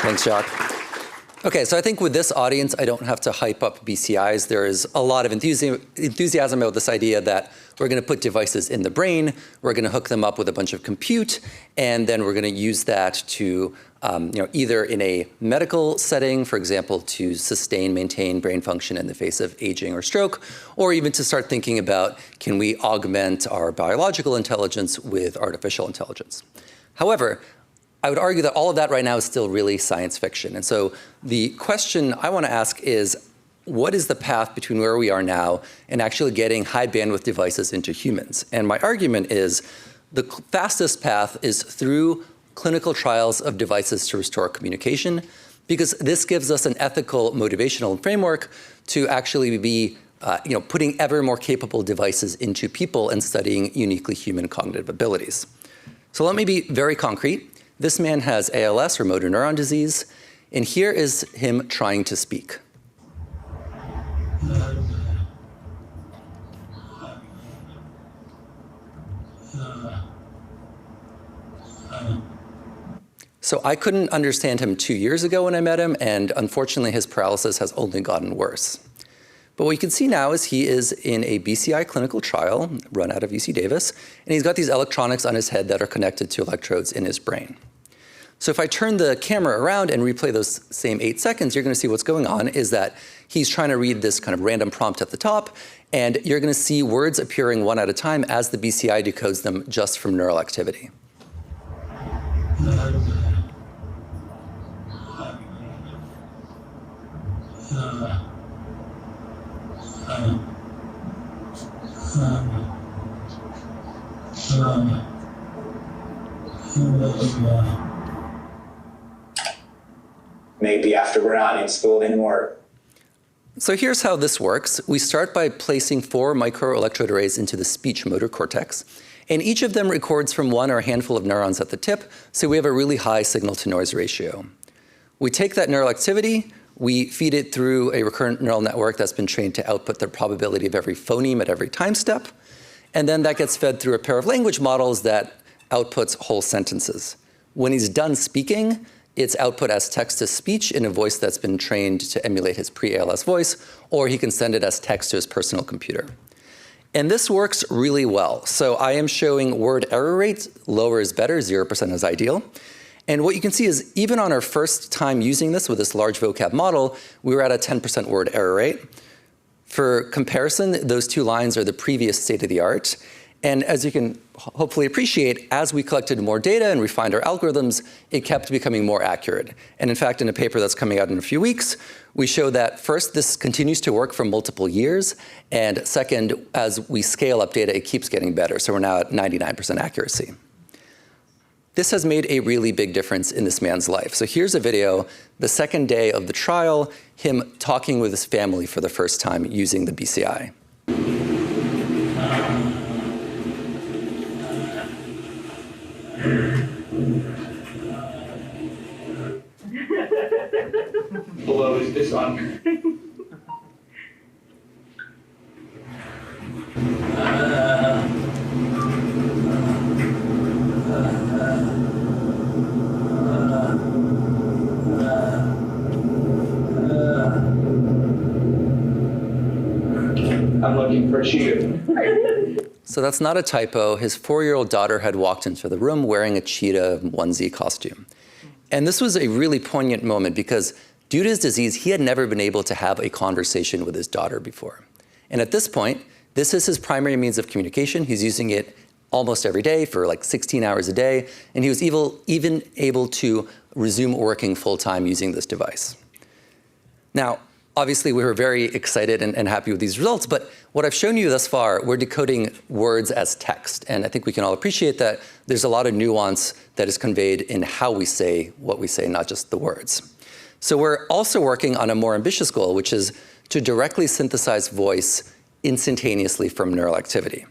Thanks, Jacques. Okay, so I think with this audience, I don't have to hype up BCIs. There is a lot of enthusiasm about this idea that we're going to put devices in the brain, we're going to hook them up with a bunch of compute, and then we're going to use that to either in a medical setting, for example, to sustain, maintain brain function in the face of aging or stroke, or even to start thinking about, can we augment our biological intelligence with artificial intelligence? However, I would argue that all of that right now is still really science fiction. And so the question I want to ask is, what is the path between where we are now and actually getting high bandwidth devices into humans? And my argument is the fastest path is through clinical trials of devices to restore communication, because this gives us an ethical motivational framework to actually be putting ever more capable devices into people and studying uniquely human cognitive abilities. So let me be very concrete. This man has ALS, or motor neuron disease, and here is him trying to speak. So I couldn't understand him 2 years ago when I met him, and unfortunately his paralysis has only gotten worse. But what you can see now is he is in a BCI clinical trial run out of UC Davis, and he's got these electronics on his head that are connected to electrodes in his brain. So if I turn the camera around and replay those same 8 seconds, you're going to see what's going on is that he's trying to read this kind of random prompt at the top, and you're going to see words appearing one at a time as the BCI decodes them just from neural activity. Maybe after we're not in school anymore. So here's how this works. We start by placing 4 microelectrode arrays into the speech motor cortex, and each of them records from one or a handful of neurons at the tip, so we have a really high signal-to-noise ratio. We take that neural activity, we feed it through a recurrent neural network that's been trained to output the probability of every phoneme at every time step, and then that gets fed through a pair of language models that outputs whole sentences. When he's done speaking, it's output as text-to-speech in a voice that's been trained to emulate his pre-ALS voice, or he can send it as text to his personal computer. And this works really well. So I am showing word error rates. Lower is better, 0% is ideal. And what you can see is even on our first time using this with this large vocab model, we were at a 10% word error rate. For comparison, those 2 lines are the previous state of the art. And as you can hopefully appreciate, as we collected more data and refined our algorithms, it kept becoming more accurate. And in fact, in a paper that's coming out in a few weeks, we show that first, this continues to work for multiple years. And second, as we scale up data, it keeps getting better. So we're now at 99% accuracy. This has made a really big difference in this man's life. So here's a video, the second day of the trial, him talking with his family for the first time using the BCI. Below is this on. I'm looking for cheetah. So that's not a typo. His 4-year-old daughter had walked into the room wearing a cheetah onesie costume. And this was a really poignant moment because due to his disease, he had never been able to have a conversation with his daughter before. And at this point, this is his primary means of communication. He's using it almost every day for like 16 hours a day. And he was even able to resume working full-time using this device. Now, obviously, we were very excited and happy with these results, but what I've shown you thus far, we're decoding words as text. And I think we can all appreciate that there's a lot of nuance that is conveyed in how we say what we say, not just the words. So we're also working on a more ambitious goal, which is to directly synthesize voice instantaneously from neural activity.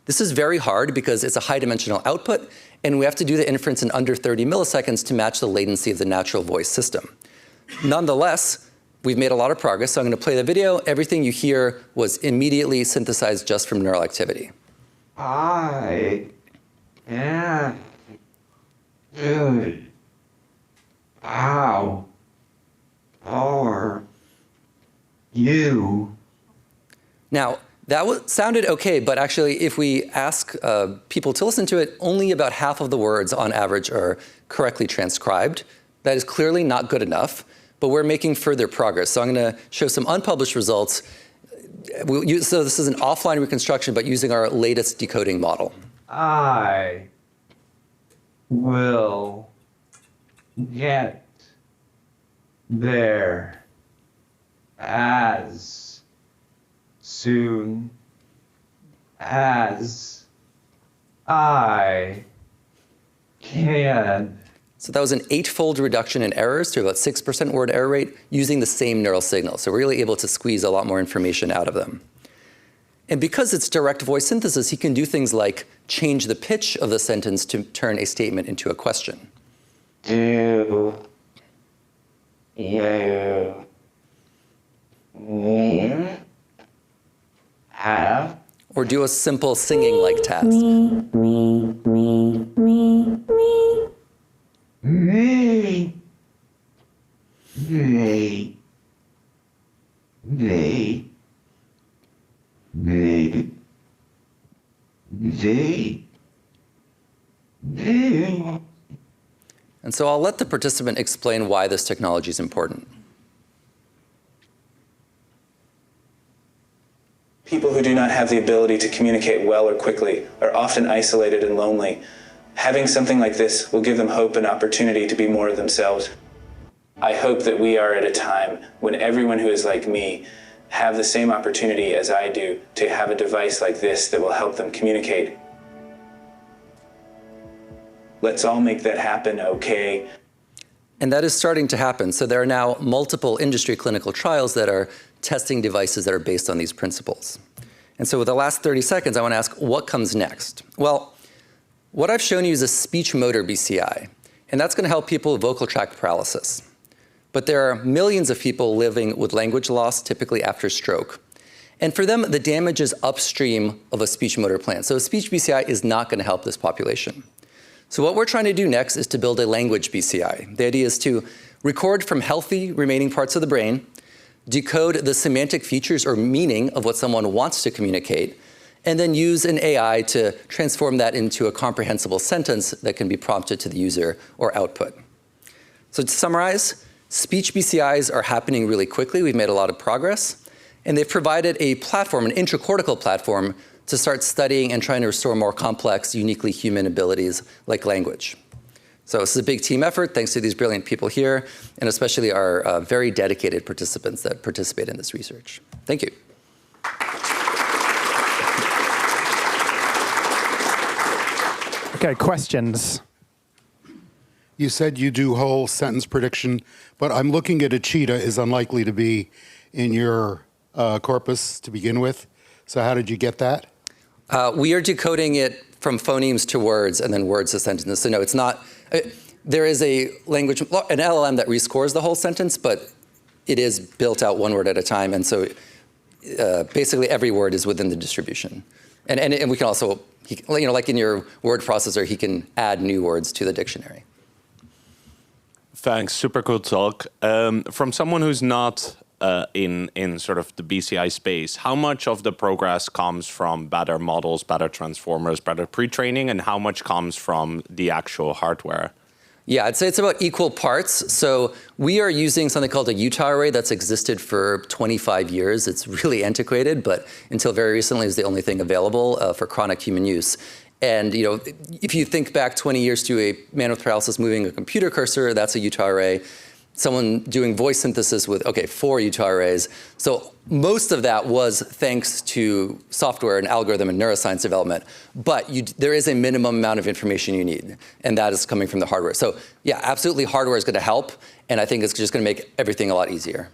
This is very hard because it's a high-dimensional output, and we have to do the inference in under 30 milliseconds to match the latency of the natural voice system. Nonetheless, we've made a lot of progress, so I'm going to play the video. Everything you hear was immediately synthesized just from neural activity. I am good. Wow. do. Now, that sounded okay, but actually, if we ask people to listen to it, only about half of the words on average are correctly transcribed. That is clearly not good enough, but we're making further progress. So I'm going to show some unpublished results. So this is an offline reconstruction, but using our latest decoding model. I will get there as soon as I can. So that was an 8-fold reduction in errors to about 6% word error rate using the same neural signal. So we're really able to squeeze a lot more information out of them. And because it's direct voice synthesis, he can do things like change the pitch of the sentence to turn a statement into a question. Do you have Or do a simple singing-like task. And so I'll let the participant explain why this technology is important. People who do not have the ability to communicate well or quickly are often isolated and lonely. Having something like this will give them hope and opportunity to be more of themselves. I hope that we are at a time when everyone who is like me have the same opportunity as I do to have a device like this that will help them communicate. Let's all make that happen, okay? And that is starting to happen. So there are now multiple industry clinical trials that are testing devices that are based on these principles. And so with the last 30 seconds, I want to ask, what comes next? Well, what I've shown you is a speech motor BCI, and that's going to help people with vocal tract paralysis. But there are millions of people living with language loss, typically after stroke. And for them, the damage is upstream of a speech motor plant. So a speech BCI is not going to help this population. So what we're trying to do next is to build a language BCI. The idea is to record from healthy remaining parts of the brain, decode the semantic features or meaning of what someone wants to communicate, and then use an AI to transform that into a comprehensible sentence that can be prompted to the user or output. So to summarize, speech BCIs are happening really quickly. We've made a lot of progress, and they've provided a platform, an intracortical platform, to start studying and trying to restore more complex, uniquely human abilities like language. So this is a big team effort, thanks to these brilliant people here, and especially our very dedicated participants that participate in this research. Thank you. Okay, questions? You said you do whole sentence prediction, but I'm looking at a cheetah is unlikely to be in your corpus to begin with. So how did you get that? We are decoding it from phonemes to words and then words to sentences. So no, it's not. There is a language, an LLM that rescores the whole sentence, but it is built out one word at a time. And so basically every word is within the distribution. And we can also, like in your word processor, he can add new words to the dictionary. Thanks, super cool talk. From someone who's not in sort of the BCI space, how much of the progress comes from better models, better transformers, better pre-training, and how much comes from the actual hardware? Yeah, I'd say it's about equal parts. So we are using something called a Utah array that's existed for 25 years. It's really antiquated, but until very recently it was the only thing available for chronic human use. And if you think back 20 years to a man with paralysis moving a computer cursor, that's a Utah array. Someone doing voice synthesis with, 4 Utah arrays. So most of that was thanks to software and algorithm and neuroscience development. But there is a minimum amount of information you need, and that is coming from the hardware. So yeah, absolutely hardware is going to help, and I think it's just going to make everything a lot easier.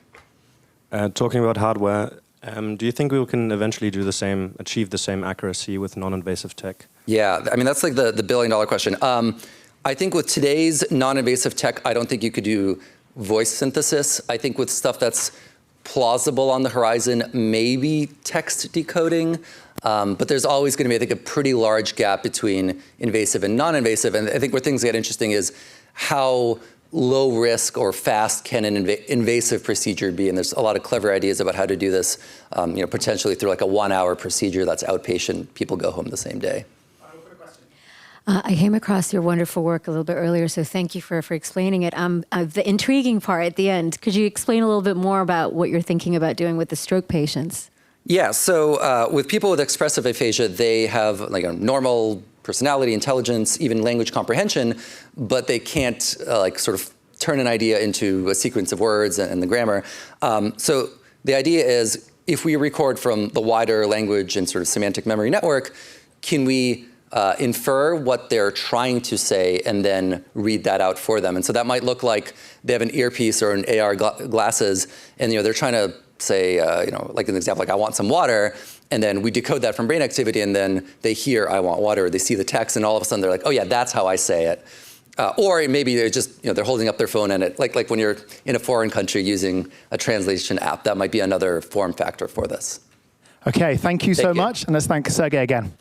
Talking about hardware, do you think we can eventually achieve the same accuracy with non-invasive tech? Yeah, I mean, that's like the billion-dollar question. I think with today's non-invasive tech, I don't think you could do voice synthesis. I think with stuff that's plausible on the horizon, maybe text decoding. But there's always going to be, I think, a pretty large gap between invasive and non-invasive. And I think where things get interesting is how low risk or fast can an invasive procedure be? And there's a lot of clever ideas about how to do this, potentially through like a 1-hour procedure that's outpatient. People go home the same day. I came across your wonderful work a little bit earlier, so thank you for explaining it. The intriguing part at the end, could you explain a little bit more about what you're thinking about doing with the stroke patients? Yeah, so with people with expressive aphasia, they have like a normal personality, intelligence, even language comprehension, but they can't sort of turn an idea into a sequence of words and the grammar. So the idea is, if we record from the wider language and sort of semantic memory network, can we infer what they're trying to say and then read that out for them? And so that might look like they have an earpiece or an AR glasses, and they're trying to say, like an example, like I want some water, and then we decode that from brain activity, and then they hear I want water, or they see the text, and all of a sudden they're like, oh yeah, that's how I say it. Or maybe they're just, they're holding up their phone, and like when you're in a foreign country using a translation app, that might be another form factor for this. Okay, thank you so much, and let's thank Sergey again.